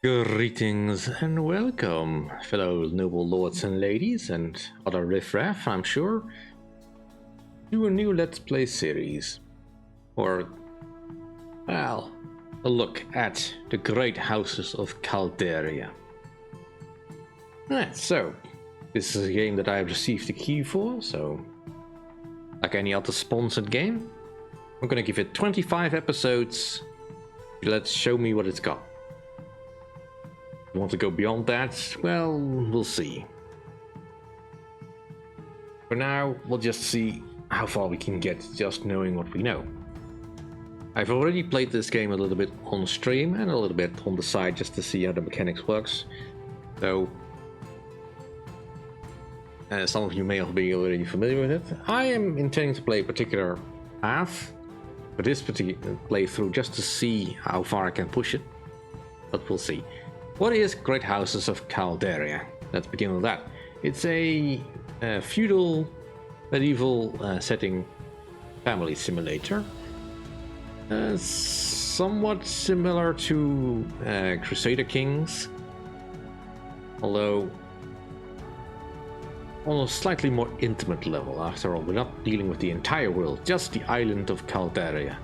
Greetings and welcome, fellow noble lords and ladies, and other riffraff, I'm sure, to a new Let's Play series. Or, well, a look at the great Houses of Calderia. Right, so, this is a game that I have received the key for, so, like any other sponsored game, I'm gonna give it 25 episodes. Let's show me what it's got. Want to go beyond that? Well, we'll see. For now, we'll just see how far we can get just knowing what we know. I've already played this game a little bit on stream and a little bit on the side just to see how the mechanics works. So, some of you may be already familiar with it. I am intending to play a particular path for this particular playthrough just to see how far I can push it, but we'll see. What is Great Houses of Calderia? Let's begin with that. It's a feudal, medieval setting family simulator. Somewhat similar to Crusader Kings, although on a slightly more intimate level. After all, we're not dealing with the entire world, just the island of Calderia,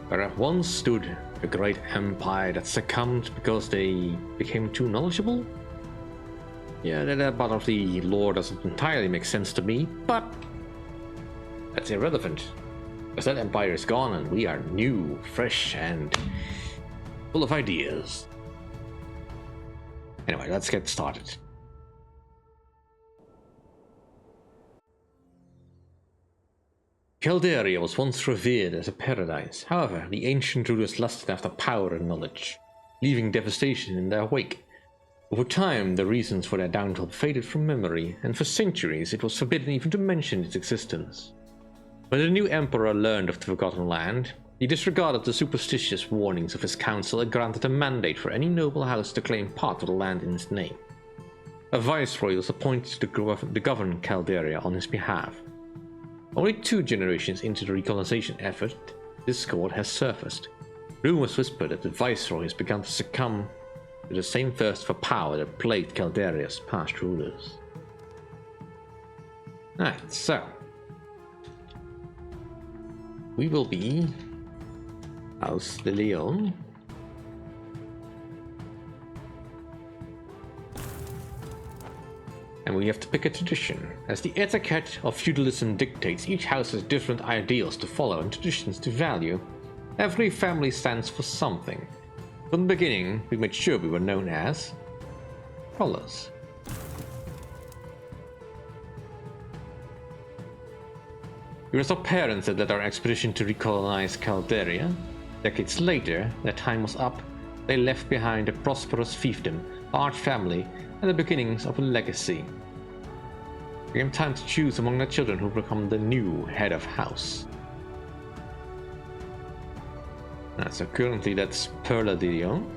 where once stood a great empire that succumbed because they became too knowledgeable? Yeah, that part of the lore doesn't entirely make sense to me, but that's irrelevant, because that empire is gone and we are new, fresh, and full of ideas. Anyway, let's get started. Calderia was once revered as a paradise. However, the ancient rulers lusted after power and knowledge, leaving devastation in their wake. Over time, the reasons for their downfall faded from memory, and for centuries it was forbidden even to mention its existence. When the new emperor learned of the Forgotten Land, he disregarded the superstitious warnings of his council and granted a mandate for any noble house to claim part of the land in his name. A viceroy was appointed to govern Calderia on his behalf. Only 2 generations into the recolonization effort, discord has surfaced. Rumors whisper that the Viceroy has begun to succumb to the same thirst for power that plagued Calderia's past rulers. Alright, so we will be House deLeon. And we have to pick a tradition. As the etiquette of feudalism dictates, each house has different ideals to follow and traditions to value. Every family stands for something. From the beginning, we made sure we were known as scholars. It was our parents that led our expedition to recolonize Calderia. Decades later, their time was up. They left behind a prosperous fiefdom, large family, and the beginnings of a legacy. It came time to choose among their children who become the new head of house. So currently that's deLeon.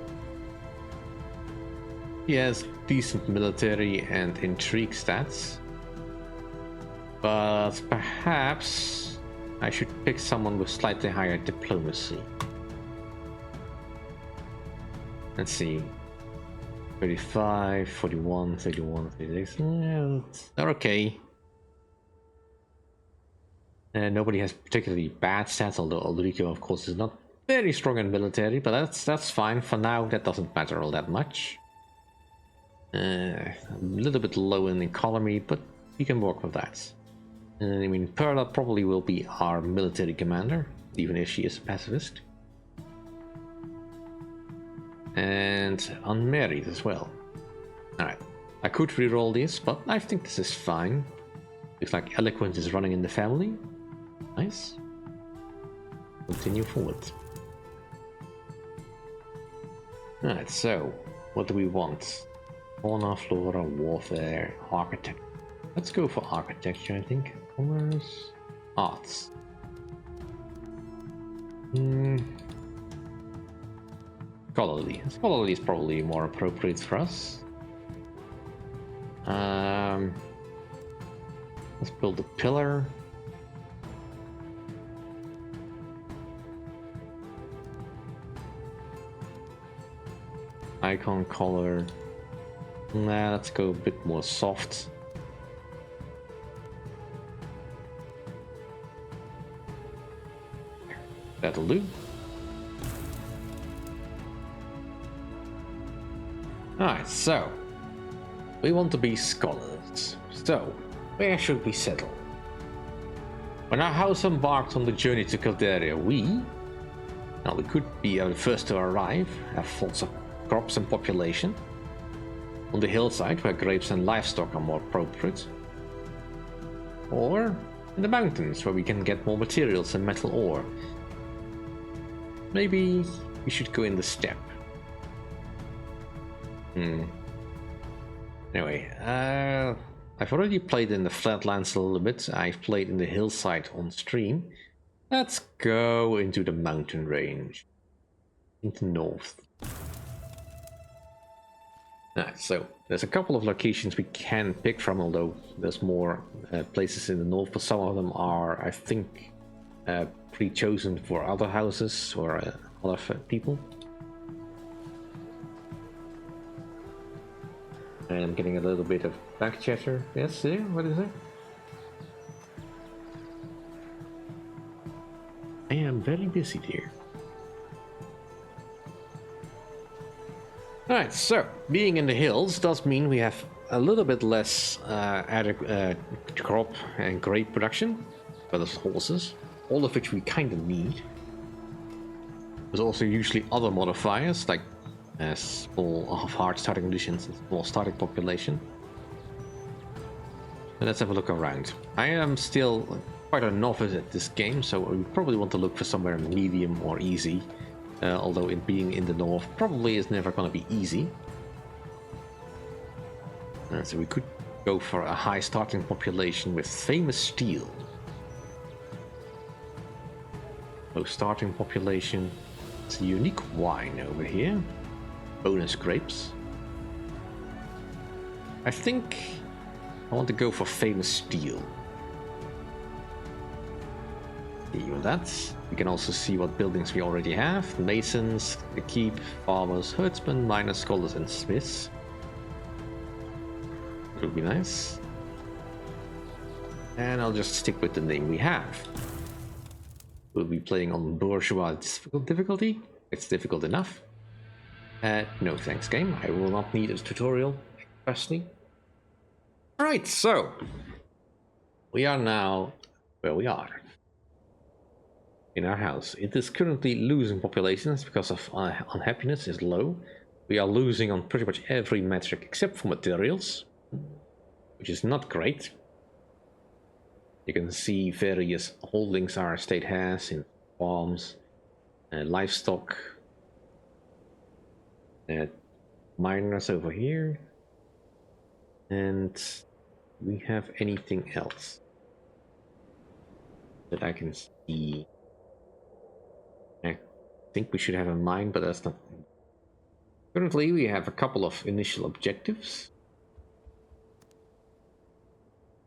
He has decent military and intrigue stats, but perhaps I should pick someone with slightly higher diplomacy. Let's see. 35, 41, 31, 36. They're okay. Nobody has particularly bad stats, although Ulrico, of course, is not very strong in military, but that's fine. For now, that doesn't matter all that much. A little bit low in economy, but we can work with that. I mean, Perla probably will be our military commander, even if she is a pacifist. And unmarried as well. Alright, I could reroll this, but I think this is fine. Looks like eloquence is running in the family. Nice. Continue forward. Alright, so what do we want? Fauna, flora, warfare, architecture. Let's go for architecture, I think. Commerce, arts. Scholarly. Scholarly is probably more appropriate for us. Let's build a pillar. Icon color. Nah, let's go a bit more soft. That'll do. Alright, so we want to be scholars. So, where should we settle? When our house embarked on the journey to Calderia, we could be the first to arrive, have lots of crops and population. On the hillside, where grapes and livestock are more appropriate. Or in the mountains, where we can get more materials and metal ore. Maybe we should go in the steppe. Anyway, I've already played in the flatlands a little bit. I've played in the hillside on stream. Let's go into the mountain range. Into north. So there's a couple of locations we can pick from, although there's more places in the north, but some of them are, I think, pre-chosen for other houses or other people. And I'm getting a little bit of back chatter. Yes, see? What is it? I am very busy, dear. Alright, so being in the hills does mean we have a little bit less crop and grape production for the horses, all of which we kind of need. There's also usually other modifiers like small of hard starting conditions and small starting population. But let's have a look around. I am still quite a novice at this game, so we probably want to look for somewhere medium or easy. Although it being in the north probably is never going to be easy. So we could go for a high starting population with famous steel. So starting population. It's a unique wine over here. Bonus grapes. I think I want to go for famous steel. Even that. We can also see what buildings we already have. Masons, the keep, farmers, herdsmen, miners, scholars and smiths. It would be nice. And I'll just stick with the name we have. We'll be playing on bourgeois difficulty. It's difficult enough. No thanks, game. I will not need a tutorial, expressly. Alright, so we are now where we are. In our house. It is currently losing populations because of unhappiness is low. We are losing on pretty much every metric except for materials, which is not great. You can see various holdings our estate has in farms, livestock, miners over here, and we have anything else that I can see. I think we should have a mine, but that's not. Currently, we have a couple of initial objectives.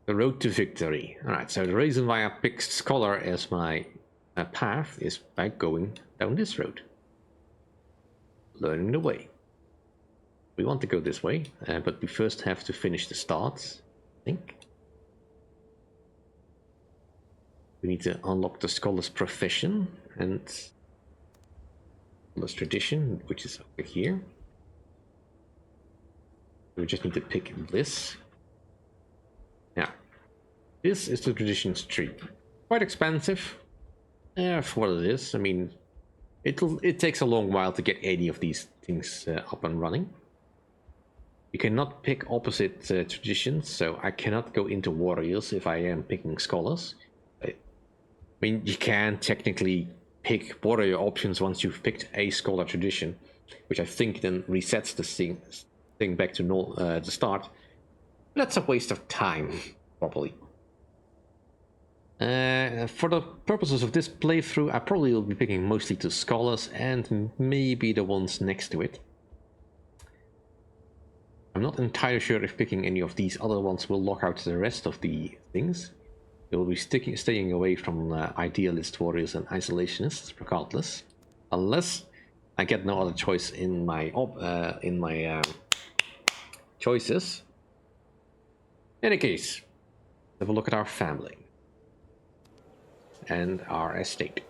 The road to victory. Alright, so the reason why I picked Scholar as my path is by going down this road. Learning the way. We want to go this way, but we first have to finish the start, I think. We need to unlock the Scholar's profession and Scholar's tradition, which is over here. We just need to pick this. Now, this is the traditions tree. Quite expensive, for what it is. I mean, it takes a long while to get any of these things up and running. You cannot pick opposite traditions, so I cannot go into warriors if I am picking scholars. I mean, you can technically pick warrior options once you've picked a scholar tradition, which I think then resets the thing back to the start. That's a waste of time, probably. For the purposes of this playthrough, I probably will be picking mostly the scholars and maybe the ones next to it. I'm not entirely sure if picking any of these other ones will lock out the rest of the things. They will be staying away from idealist warriors and isolationists, regardless. Unless I get no other choice in my choices. In any case, have a look at our family and our estate.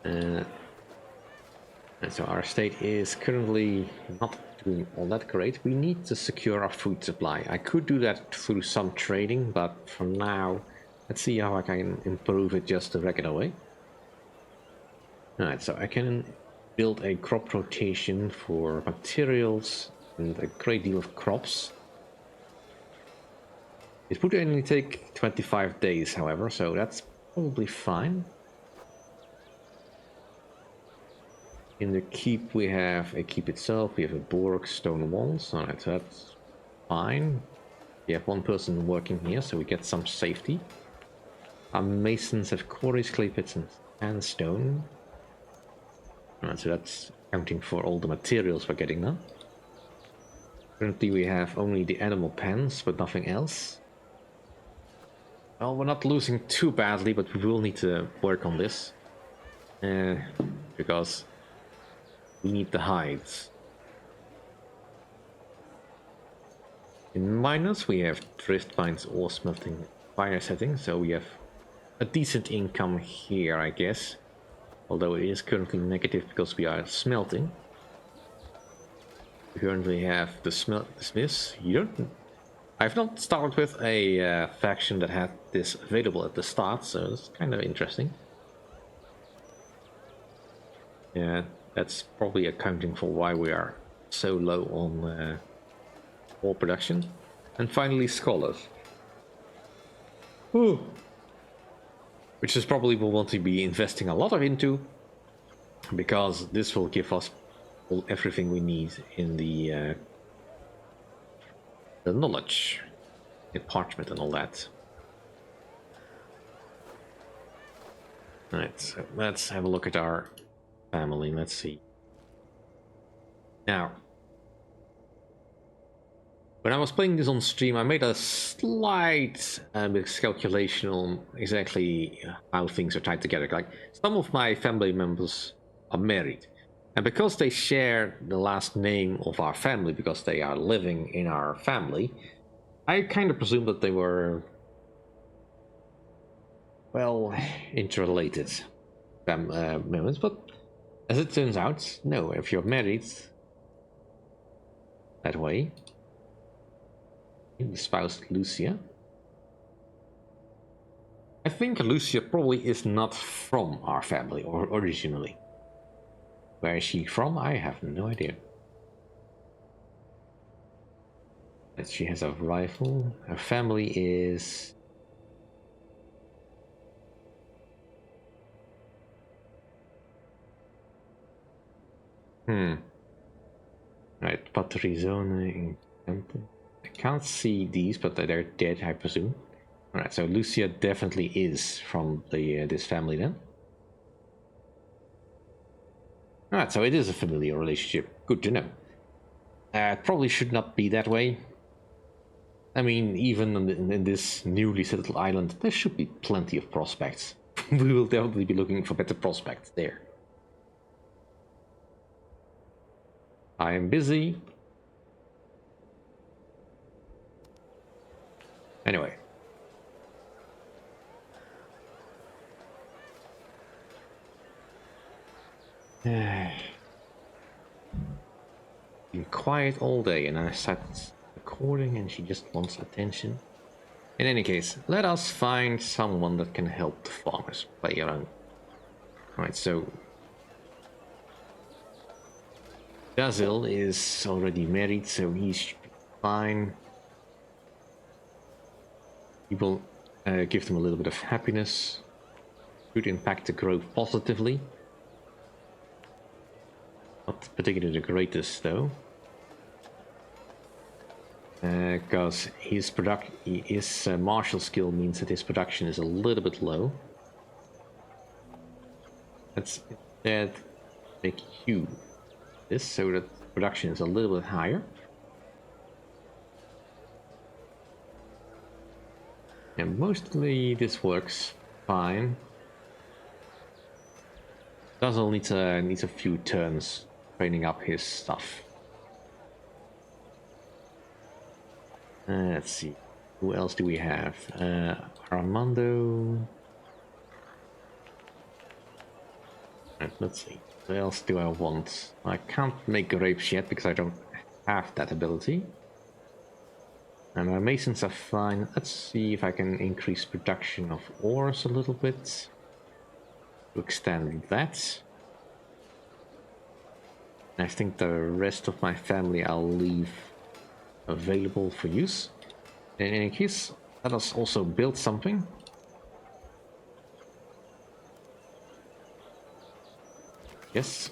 And so our estate is currently not doing all that great. We need to secure our food supply. I could do that through some trading, but for now, let's see how I can improve it just the regular way. Alright, so I can build a crop rotation for materials and a great deal of crops. It would only take 25 days, however, so that's probably fine. In the keep we have a keep itself, we have a Borg, stone walls. Alright, so that's fine. We have one person working here, so we get some safety. Our masons have quarries, clay pits, and sandstone. Alright, so that's accounting for all the materials we're getting now. Currently we have only the animal pens, but nothing else. Well, we're not losing too badly, but we will need to work on this. Because we need the hides. In miners we have drift mines, ore smelting, fire setting, so we have a decent income here, I guess. Although it is currently negative because we are smelting. We currently have the smiths here. I've not started with a faction that had this available at the start, so it's kind of interesting. Yeah, that's probably accounting for why we are so low on ore production. And finally, scholars. Ooh. Which is probably we'll want to be investing a lot of into, because this will give us everything we need in the knowledge, in parchment and all that. Alright, so let's have a look at our family. Let's see. Now, when I was playing this on stream, I made a slight miscalculation on exactly how things are tied together. Like, some of my family members are married, and because they share the last name of our family, because they are living in our family, I kind of presumed that they were, well, interrelated members, but as it turns out, no. If you're married that way, espoused Lucia. I think Lucia probably is not from our family or originally. Where is she from? I have no idea. But she has a rifle. Her family is... Right, Patrizone in... I can't see these, but they're dead, I presume. Alright, so Lucia definitely is from the this family then. Alright, so it is a familiar relationship. Good to know. It probably should not be that way. I mean, even in this newly settled island, there should be plenty of prospects. We will definitely be looking for better prospects there. I am busy. Anyway. Been quiet all day, and I sat recording and she just wants attention. In any case, let us find someone that can help the farmers play around. Alright, so Basil is already married, so he should be fine. He will give them a little bit of happiness. Should impact the growth positively. Not particularly the greatest though. Because his martial skill means that his production is a little bit low. Let's instead make Hugh this so that production is a little bit higher. And mostly this works fine. Dazzle needs a few turns training up his stuff. Let's see. Who else do we have? Armando. Right, let's see. What else do I want? I can't make grapes yet because I don't have that ability. And my masons are fine. Let's see if I can increase production of ores a little bit to extend that. I think the rest of my family I'll leave available for use. In any case, let us also build something. Yes.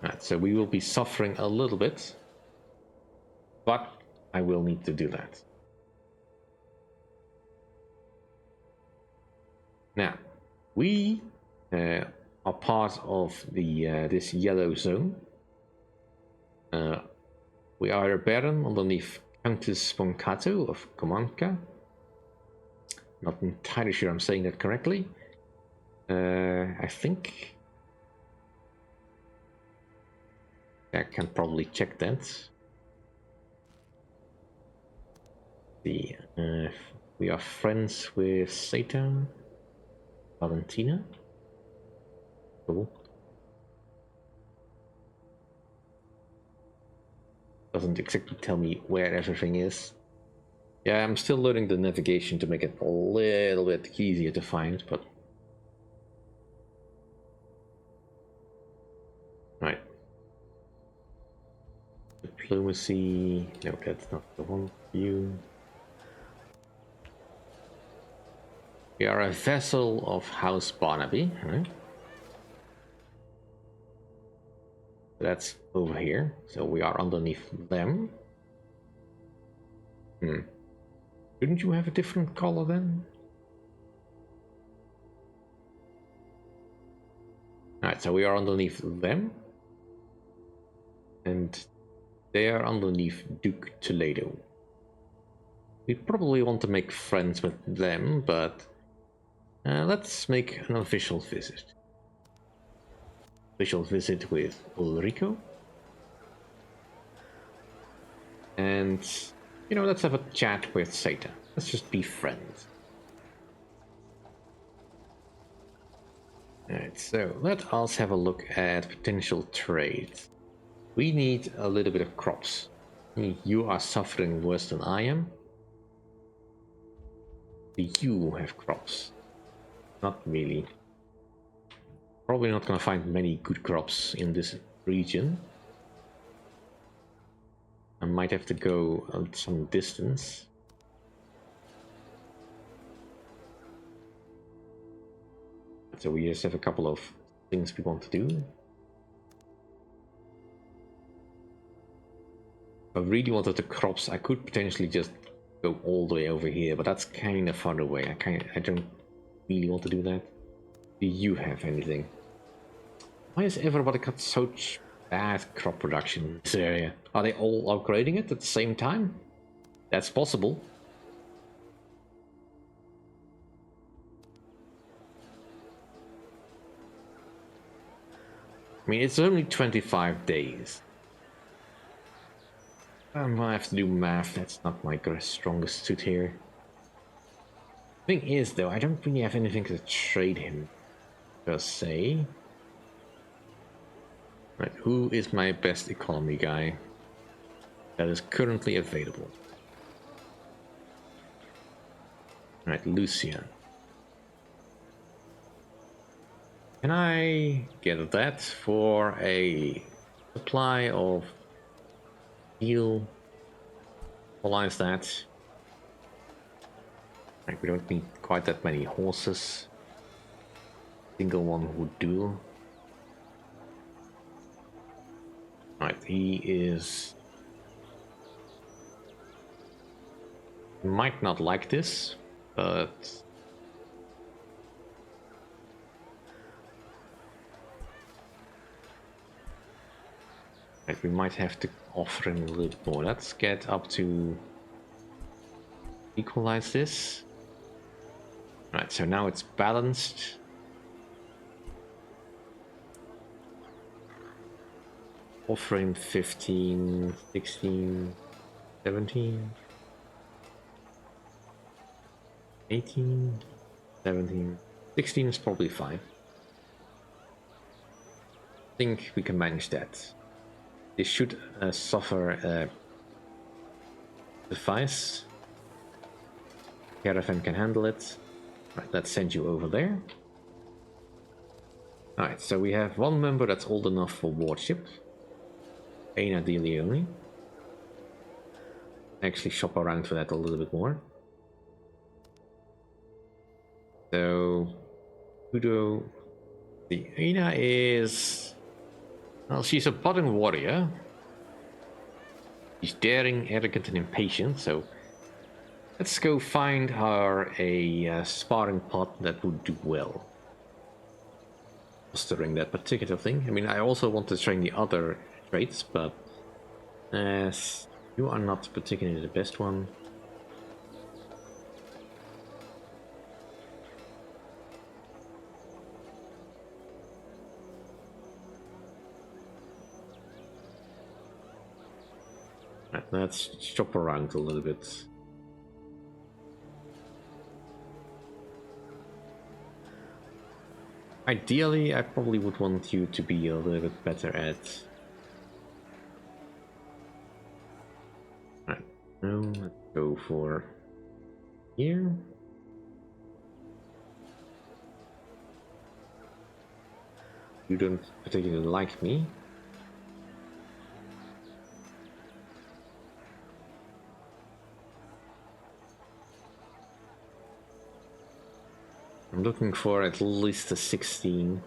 Right, so we will be suffering a little bit, but I will need to do that. Now, we are part of the this yellow zone. We are a baron underneath Countess von Cato of Comanca. Not entirely sure I'm saying that correctly. I think I can probably check that. We are friends with Satan, Valentina. Cool. Doesn't exactly tell me where everything is. Yeah, I'm still learning the navigation to make it a little bit easier to find, but... Right. Diplomacy... No, that's not the one for you. We are a vassal of House Barnaby, right? That's over here, so we are underneath them. Shouldn't you have a different color then? Alright, so we are underneath them. And they are underneath Duke Toledo. We probably want to make friends with them, but let's make an official visit. Official visit with Ulrico. And, you know, let's have a chat with Satan. Let's just be friends. Alright, so let us have a look at potential trades. We need a little bit of crops. You are suffering worse than I am. Do you have crops? Not really. Probably not gonna find many good crops in this region. I might have to go some distance. So we just have a couple of things we want to do. If I really wanted the crops, I could potentially just go all the way over here, but that's kind of far away. I don't really want to do that. Do you have anything? Why has everybody got such bad crop production in this area? Are they all upgrading it at the same time? That's possible. I mean, it's only 25 days. I'm gonna have to do math, that's not my strongest suit here. Thing is, though, I don't really have anything to trade him, per se. Right, who is my best economy guy that is currently available? Right, Lucian. Can I get that for a supply of steel? Equalize that. Right, we don't need quite that many horses. Single one would do. Right, he is... might not like this, but... Right, we might have to offer him a little bit more. Let's get up to... equalize this. Right, so now it's balanced. Warframe 15, 16, 17, 18, 17, 16 is probably fine. I think we can manage that. This should suffer suffice. Caravan can handle it. Right, let's send you over there. Alright, so we have one member that's old enough for warship. Aina deLeon. Actually shop around for that a little bit more. So Udo, the Aina is, well, she's a budding warrior. She's daring, arrogant, and impatient. So let's go find her a sparring pot that would do well. Mastering that particular thing. I mean, I also want to train the other traits, but as you are not particularly the best one. Right, let's shop around a little bit. Ideally, I probably would want you to be a little bit better at... Right, now let's go for here. You don't particularly like me. I'm looking for at least a 16.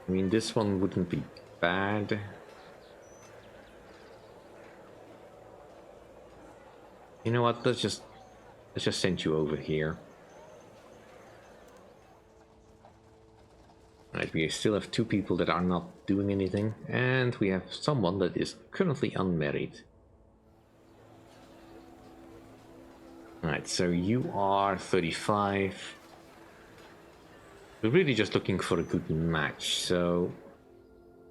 I mean, this one wouldn't be bad. You know what? Let's just send you over here. Right, we still have 2 people that are not doing anything, and we have someone that is currently unmarried. Alright, so you are 35. We're really just looking for a good match, so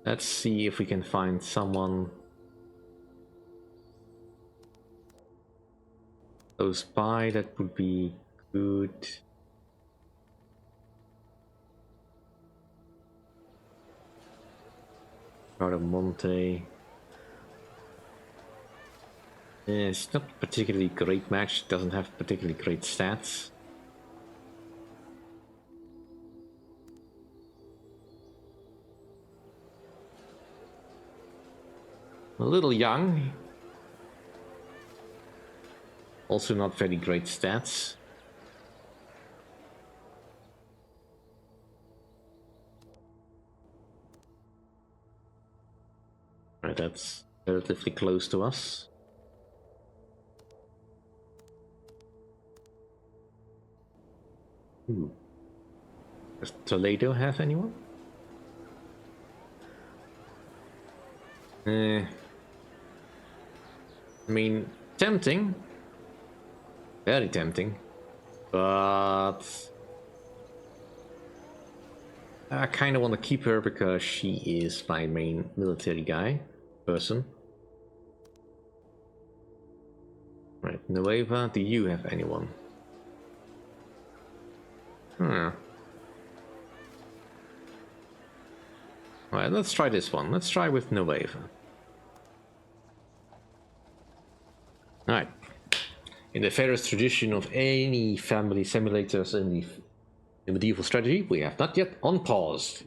let's see if we can find someone close by that would be good. Monte. It's not a particularly great match, doesn't have particularly great stats. A little young. Also not very great stats. Right, that's relatively close to us. Ooh. Does Toledo have anyone? I mean, tempting. Very tempting. But I kind of want to keep her because she is my main military person. Right, Nueva, do you have anyone? Alright, let's try this one. Let's try with Nueva. Alright. In the fairest tradition of any family simulators in the medieval strategy, we have not yet unpaused.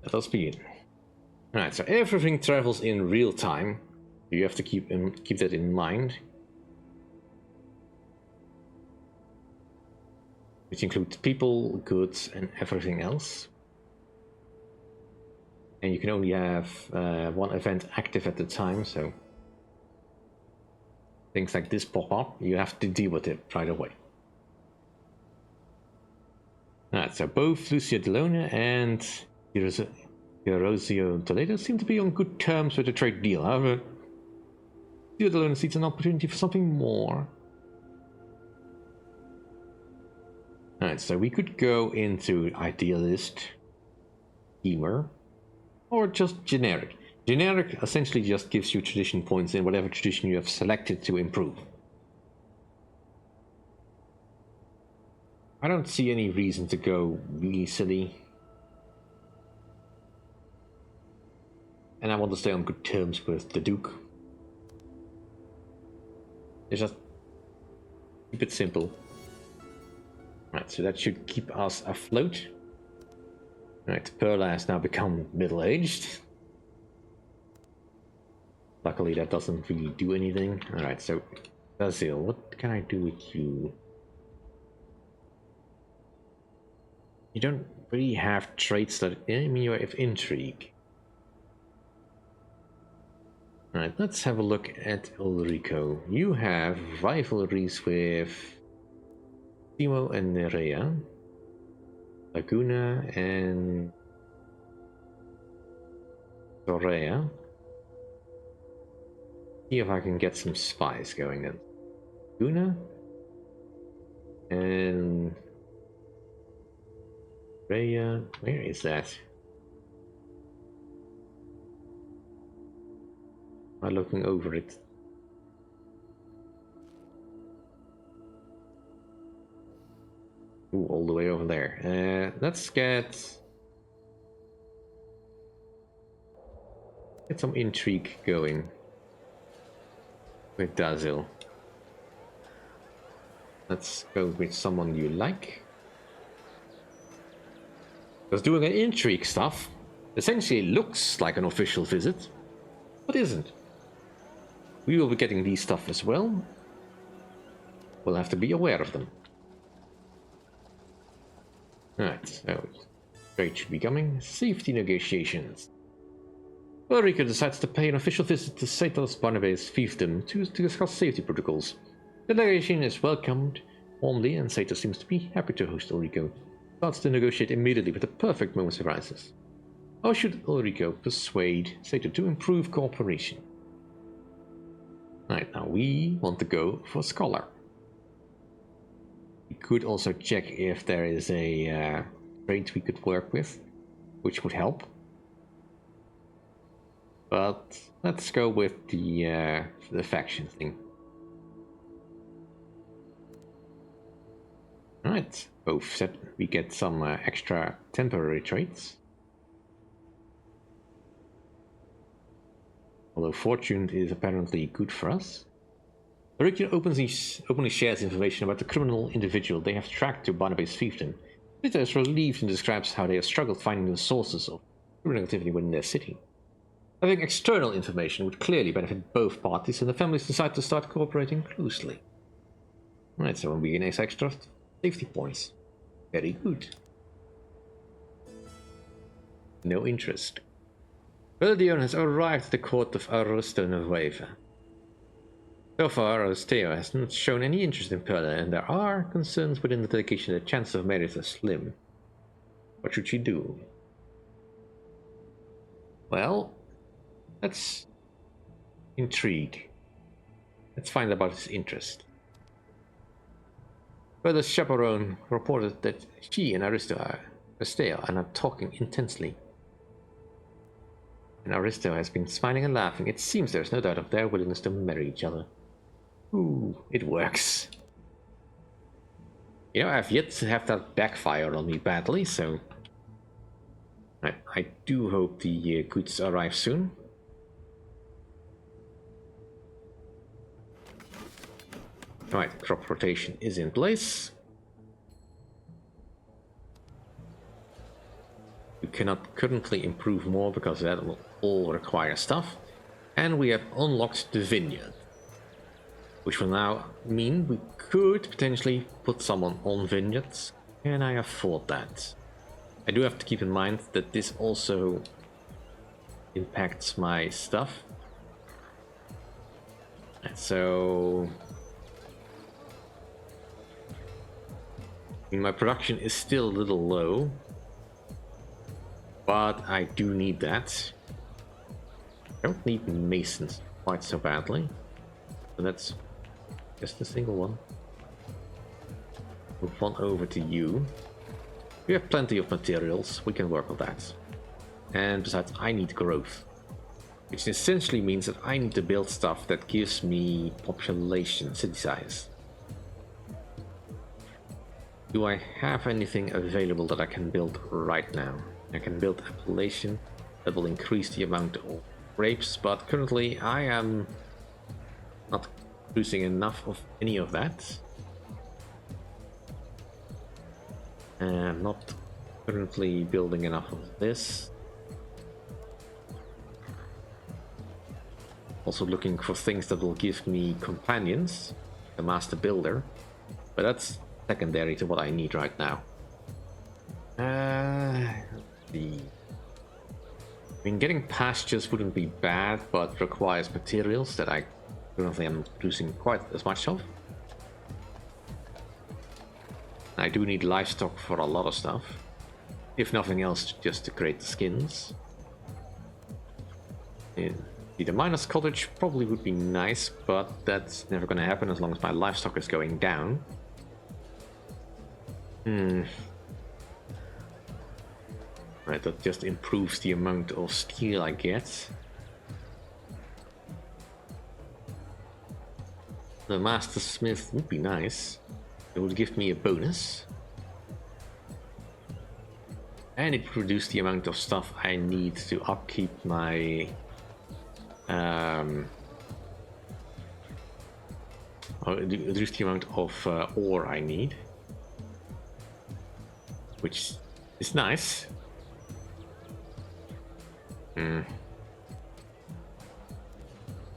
Let us begin. Alright, so everything travels in real time. You have to keep that in mind. Which includes people, goods, and everything else. And you can only have one event active at a time, so things like this pop up, you have to deal with it right away. Alright, so both Lucia deLeon and Erosio and Toledo seem to be on good terms with the trade deal. However, deLeon sees an opportunity for something more. Alright, so we could go into Idealist, Schemer, or just Generic. Generic essentially just gives you tradition points in whatever tradition you have selected to improve. I don't see any reason to go really silly. And I want to stay on good terms with the Duke. It's just keep it simple. Right, so that should keep us afloat. Right, Perla has now become middle-aged. Luckily that doesn't really do anything. Alright, so Basil, what can I do with you? You don't really have traits that... I mean, you have intrigue. Alright, let's have a look at Ulrico. You have rivalries with Timo and Nerea, Laguna and Torea. See if I can get some spies going then. Laguna and Rhea, where is that? Am I looking over it? Ooh, all the way over there. Let's get some intrigue going with Dazil. Let's go with someone you like. Because doing an intrigue stuff essentially looks like an official visit, but isn't. We will be getting these stuff as well. We'll have to be aware of them. Alright, so trade should be coming. Safety negotiations. Ulrico decides to pay an official visit to Satos Barnabas' fiefdom to discuss safety protocols. The delegation is welcomed warmly, and Satos seems to be happy to host Ulrico. Starts to negotiate immediately, but the perfect moment arises. How should Ulrico persuade Sato to improve cooperation? Right, now we want to go for Scholar. We could also check if there is a trait we could work with, which would help. But let's go with the faction thing. Alright, both set. We get some extra temporary traits. Although Fortune is apparently good for us. The Richter openly shares information about the criminal individual they have tracked to Barnabas' fiefdom. Richter is relieved and describes how they have struggled finding the sources of criminal activity within their city. Having external information would clearly benefit both parties, and the families decide to start cooperating closely. Right, so we gain extra safety points. Very good. No interest. deLeon has arrived at the court of Aristo Nueva. So far, Aristeo has not shown any interest in Perla, and there are concerns within the delegation that chances of marriage are slim. What should she do? Well, let's intrigue. Let's find about his interest. Perla's chaperone reported that she and Aristeo are now talking intensely. And Aristo has been smiling and laughing. It seems there's no doubt of their willingness to marry each other. Ooh, it works. You know, I've yet to have that backfire on me badly, so... I do hope the goods arrive soon. Alright, crop rotation is in place. We cannot currently improve more because that will all require stuff. And we have unlocked the vineyard, which will now mean we could potentially put someone on vineyards. Can I afford that? I do have to keep in mind that this also impacts my stuff. And so... I mean, my production is still a little low. But I do need that. I don't need masons quite so badly. So that's just a single one. Move on over to you. We have plenty of materials, we can work on that. And besides, I need growth. Which essentially means that I need to build stuff that gives me population, city size. Do I have anything available that I can build right now? I can build a population that will increase the amount of grapes, but currently I am not producing enough of any of that. I'm not currently building enough of this. Also looking for things that will give me companions, the master builder, but that's secondary to what I need right now. I mean, getting pastures wouldn't be bad, but requires materials that I currently am producing quite as much of. I do need livestock for a lot of stuff, if nothing else, just to create the skins. And the miner's cottage probably would be nice, but that's never going to happen as long as my livestock is going down. Right, that just improves the amount of steel I get. The master smith would be nice. It would give me a bonus. And it would reduce the amount of stuff I need to upkeep my reduce the amount of ore I need, which is nice.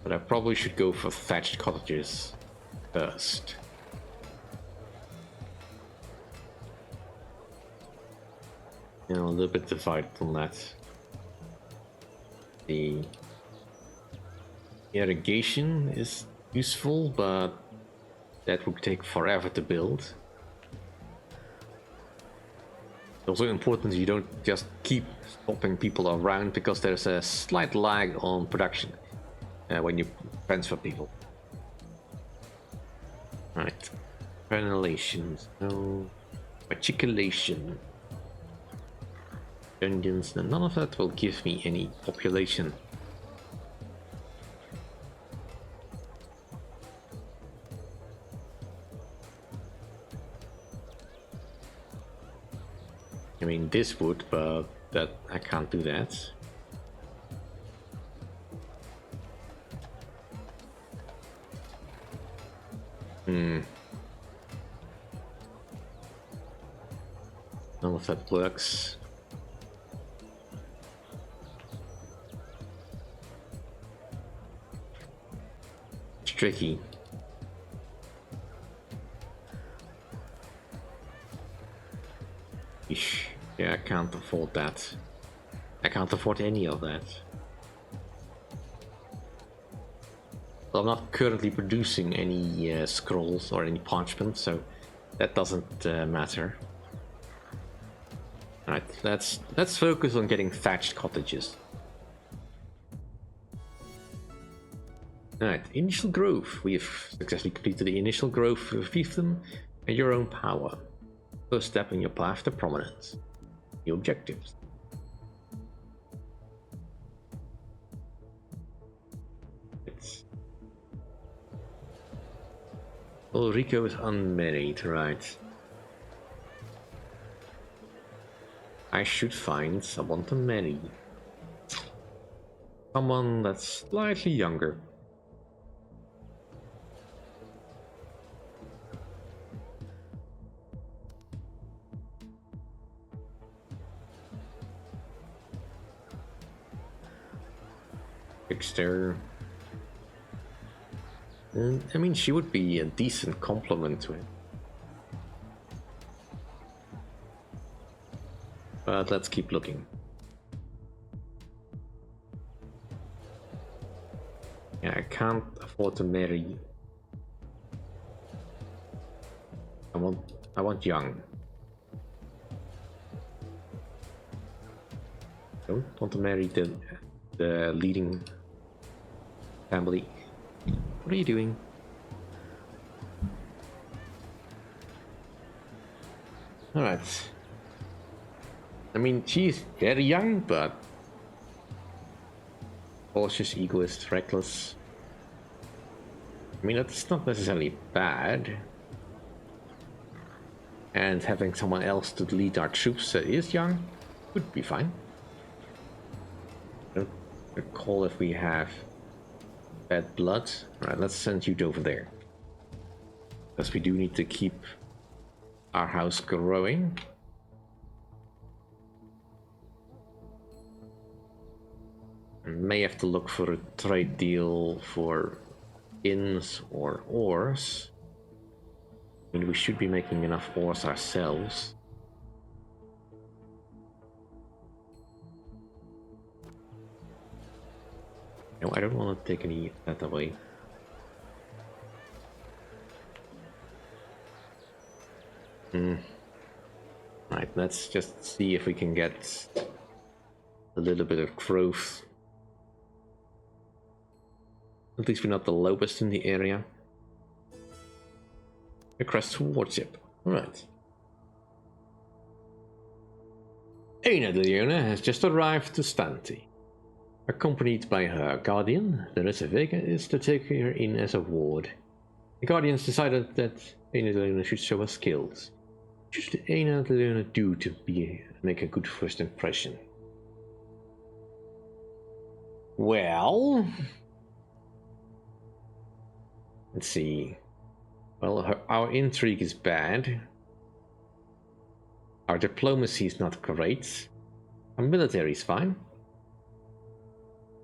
But I probably should go for thatched cottages first. You know, a little bit divided on that. The irrigation is useful, but that would take forever to build. It's also important that you don't just keep stopping people around, because there's a slight lag on production when you transfer people. Right, ventilation, no matriculation, dungeons, none of that will give me any population. I mean, this would, but that I can't do that. None of that works. It's tricky. Eesh. Yeah, I can't afford that. I can't afford any of that. Well, I'm not currently producing any scrolls or any parchment, so that doesn't matter. Alright, let's focus on getting thatched cottages. Alright, initial growth. We have successfully completed the initial growth of fiefdom and your own power. First step in your path to prominence. New objectives. Ulrico is unmarried, right? I should find someone to marry. Someone that's slightly younger. Fixter. I mean, she would be a decent complement to him. But let's keep looking. Yeah, I can't afford to marry you. I want young. Don't want to marry the leading family. What are you doing? Alright. I mean, she's very young, but cautious, egoist, reckless. I mean, that's not necessarily bad. And having someone else to lead our troops that is young would be fine. I don't recall if we have bad blood. Alright, let's send you over there. Because we do need to keep our house growing. And may have to look for a trade deal for inns or ores. I mean, we should be making enough ores ourselves. No, I don't want to take any of that away. Right, let's just see if we can get a little bit of growth. At least we're not the lowest in the area. Across towards it. Alright. Aina deLeon has just arrived to Stanti. Accompanied by her guardian, Larissa Vega is to take her in as a ward. The guardians decided that Aina deLeon should show her skills. What should Aina deLeon do to make a good first impression? Well, let's see. Well, our intrigue is bad. Our diplomacy is not great. Our military is fine.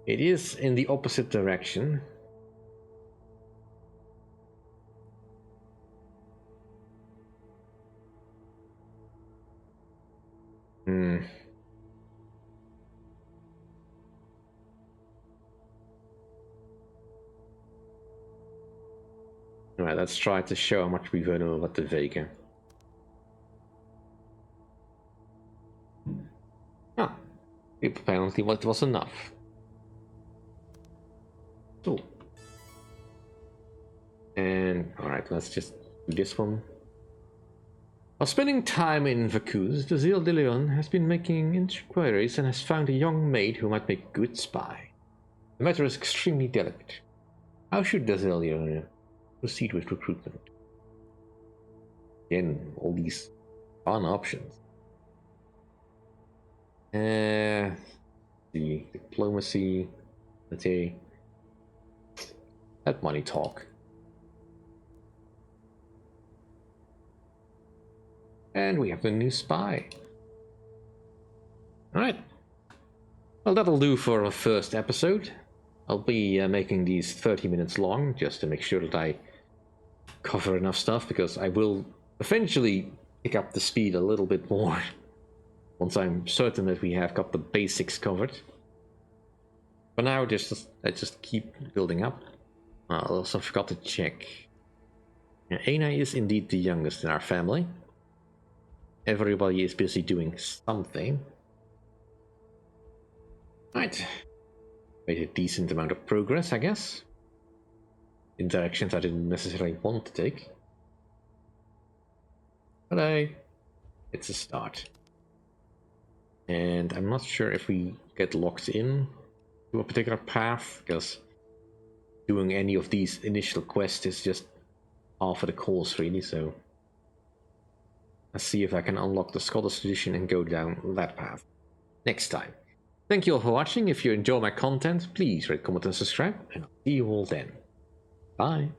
It is in the opposite direction. Alright, let's try to show how much we know about the Vega. Ah, apparently what was enough. Cool. And alright, let's just do this one. While spending time in Vacuz, deLeon has been making inquiries and has found a young maid who might make a good spy. The matter is extremely delicate. How should deLeon proceed with recruitment? Again, all these fun options. The diplomacy, let's say, let money talk. And we have the new spy. Alright. Well, that'll do for our first episode. I'll be making these 30 minutes long just to make sure that I cover enough stuff, because I will eventually pick up the speed a little bit more once I'm certain that we have got the basics covered. For now, I just keep building up. I also forgot to check. Aina is indeed the youngest in our family. Everybody is busy doing something. Right. Made a decent amount of progress, I guess. In directions I didn't necessarily want to take. But it's a start. And I'm not sure if we get locked in to a particular path, because doing any of these initial quests is just half of the course, really, so let's see if I can unlock the Scottish tradition and go down that path next time. Thank you all for watching. If you enjoy my content, please rate, comment, and subscribe, and I'll see you all then. Bye.